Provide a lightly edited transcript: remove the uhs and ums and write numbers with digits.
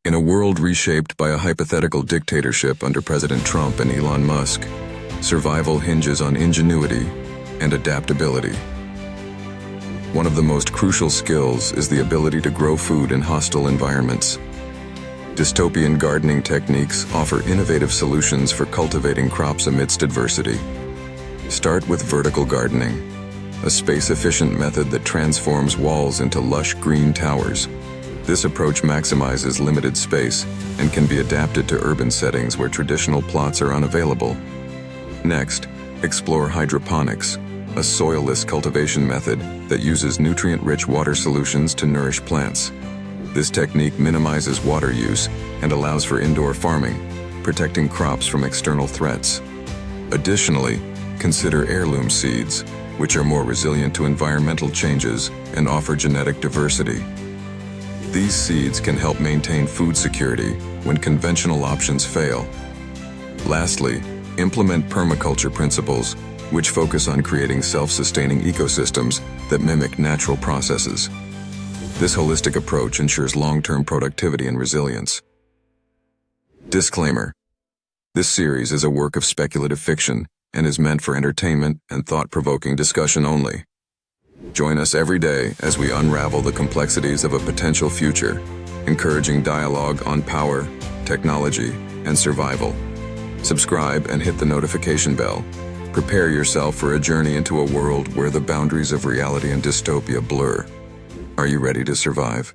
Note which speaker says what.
Speaker 1: In a world reshaped by a hypothetical dictatorship under President Trump and Elon Musk, survival hinges on ingenuity and adaptability. One of the most crucial skills is the ability to grow food in hostile environments. Dystopian gardening techniques offer innovative solutions for cultivating crops amidst adversity. Start with vertical gardening, a space-efficient method that transforms walls into lush green towers. This approach maximizes limited space and can be adapted to urban settings where traditional plots are unavailable. Next, explore hydroponics, a soil-less cultivation method that uses nutrient-rich water solutions to nourish plants. This technique minimizes water use and allows for indoor farming, protecting crops from external threats. Additionally, consider heirloom seeds, which are more resilient to environmental changes and offer genetic diversity. These seeds can help maintain food security when conventional options fail. Lastly, implement permaculture principles, which focus on creating self-sustaining ecosystems that mimic natural processes. This holistic approach ensures long-term productivity and resilience. Disclaimer: this series is a work of speculative fiction and is meant for entertainment and thought-provoking discussion only. Join us every day as we unravel the complexities of a potential future, encouraging dialogue on power, technology, and survival. Subscribe and hit the notification bell. Prepare yourself for a journey into a world where the boundaries of reality and dystopia blur. Are you ready to survive?